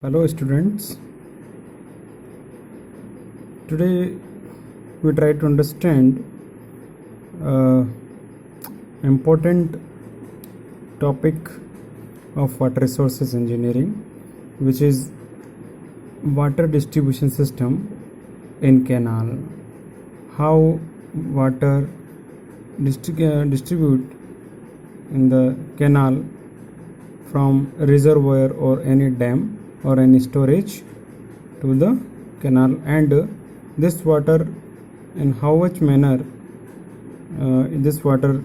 Hello students, today we try to understand important topic of water resources engineering, which is water distribution system in canal. How water distribute in the canal from reservoir or any dam or any storage to the canal, and this water in how much manner this water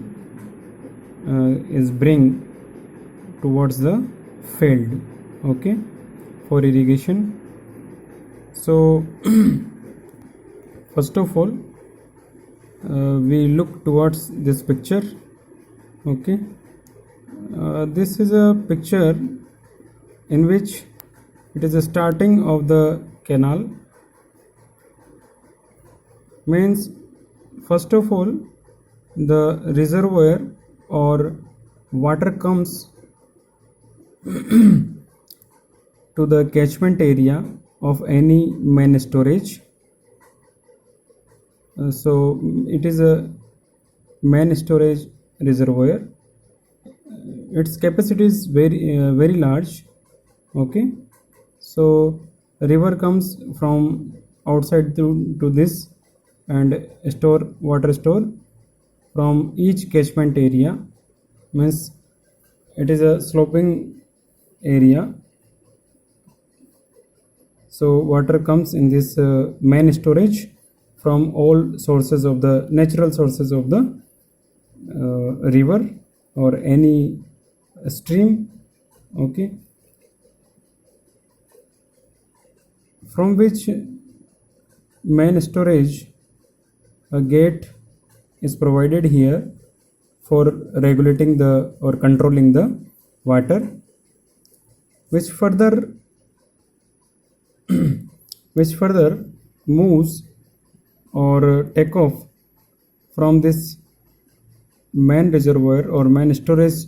is bring towards the field, okay, for irrigation. So first of all we look towards this picture, okay. This is a picture in which it is the starting of the canal. Means first of all the reservoir or water comes to the catchment area of any main storage. So it is a main storage reservoir. Its capacity is very large, okay. So river comes from outside to this and water store from each catchment area. Means it is a sloping area, so water comes in this main storage from all sources of the natural sources of the river or any stream, okay, from which main storage a gate is provided here for regulating the or controlling the water, which further moves or take off from this main reservoir or main storage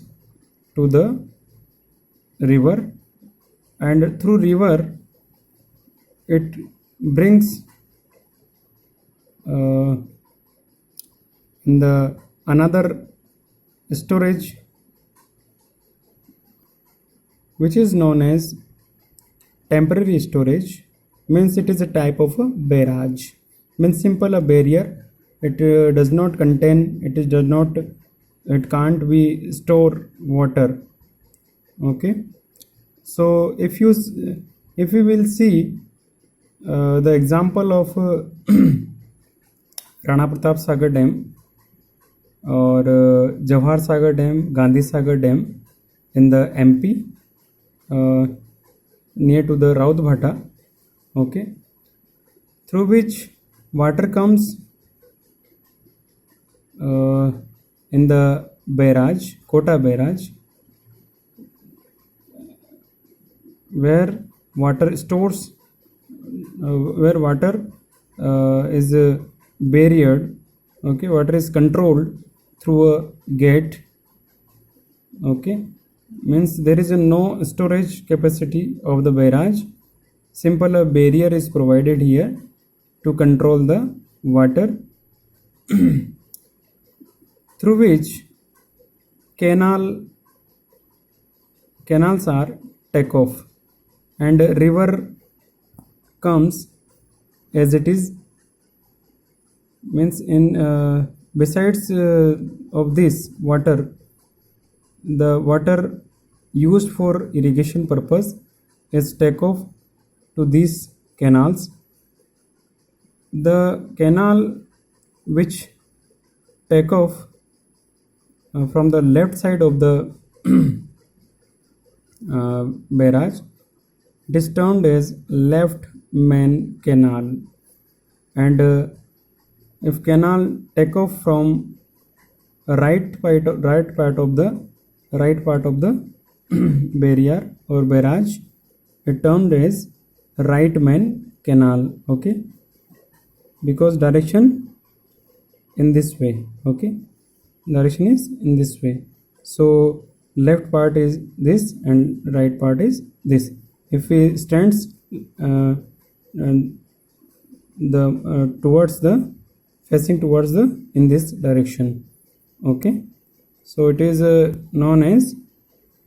to the river, and through river it brings in the another storage which is known as temporary storage. Means it is a type of a barrage. Means simple a barrier. It does not contain, it can't be store water, okay. So if you will see the example of Rana Pratap Sagar Dam or Jawahar Sagar Dam, Gandhi Sagar Dam in the MP near to the Raudbhata, okay, through which water comes in the barrage, Kota barrage, where water stores where water is barriered, okay, water is controlled through a gate, okay. Means there is no storage capacity of the barrage. Simple a barrier is provided here to control the water through which canals are take off and river comes as it is. Means in besides of this water, the water used for irrigation purpose is take off to these canals. The canal which take off from the left side of the barrage, it is termed as left main canal, and if canal take off from right part of the barrier or barrage, it termed as right main canal, okay, because direction in this way, okay, direction is in this way. So left part is this and right part is this. if he stands towards the facing towards the in this direction. Okay, so it is known as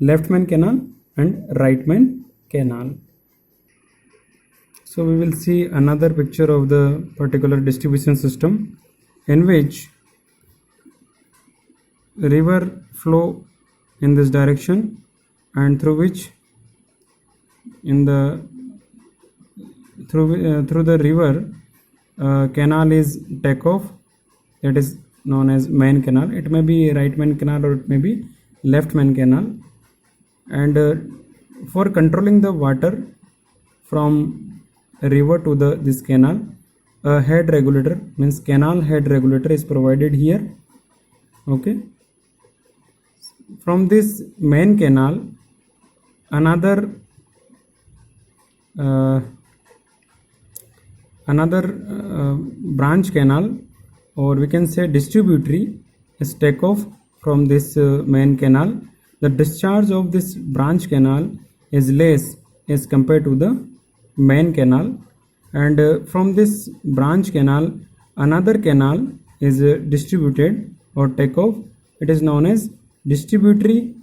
left main canal and right main canal. So we will see another picture of the particular distribution system in which river flow in this direction, and through which in the through the river canal is take off, that is known as main canal. It may be right main canal or it may be left main canal. And for controlling the water from river to this canal, a head regulator, means canal head regulator, is provided here. Okay, from this main canal another branch canal, or we can say distributary, is take off from this main canal. The discharge of this branch canal is less as compared to the main canal, and from this branch canal another canal is distributed or take off. It is known as distributary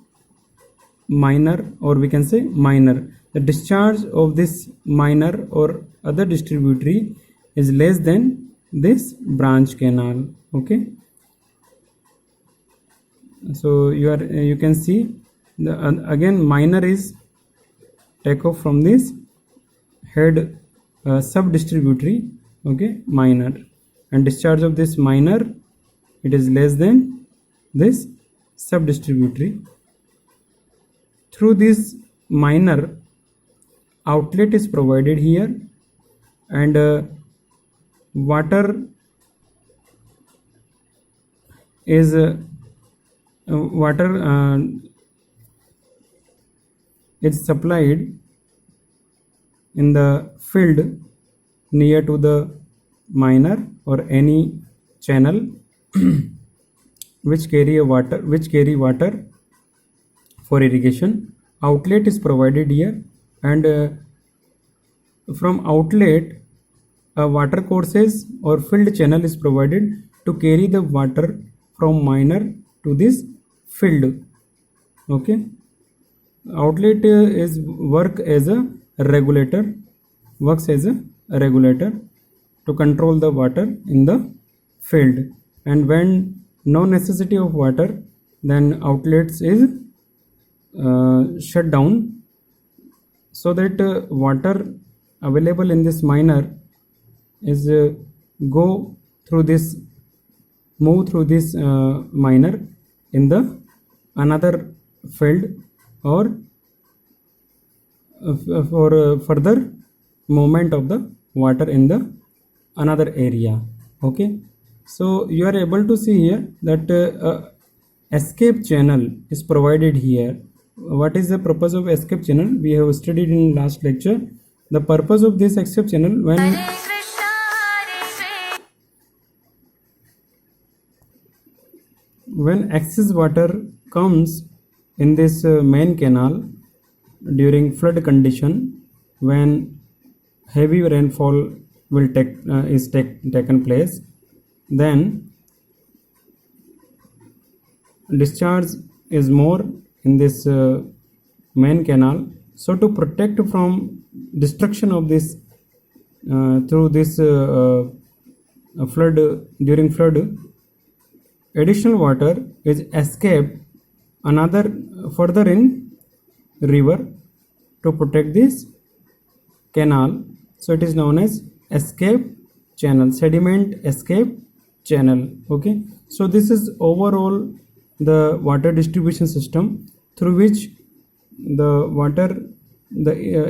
minor, or we can say minor. The discharge of this minor or other distributary is less than this branch canal. Okay, so you can see the again minor is take off from this head sub distributary. Okay, minor, and discharge of this minor, it is less than this sub distributary. Through this minor, outlet is provided here, and water is is supplied in the field near to the minor or any channel which carry water for irrigation. Outlet is provided here, and from outlet a water courses or field channel is provided to carry the water from minor to this field. Okay, outlet works as a regulator to control the water in the field, and when no necessity of water, then outlets is shut down, so that water available in this minor is move through this minor in the another field, or for further movement of the water in the another area. Okay, so you are able to see here that escape channel is provided here. What is the purpose of escape channel? We have studied in last lecture. The purpose of this escape channel, when excess water comes in this main canal during flood condition, when heavy rainfall will taken place, then discharge is more in this main canal. So to protect from destruction of this through this flood, during flood, additional water is escaped further in river to protect this canal. So it is known as escape channel, sediment escape channel. Okay, so this is overall the water distribution system through which the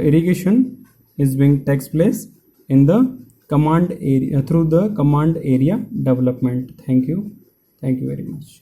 irrigation is being takes place in the command area, through the command area development. Thank you very much.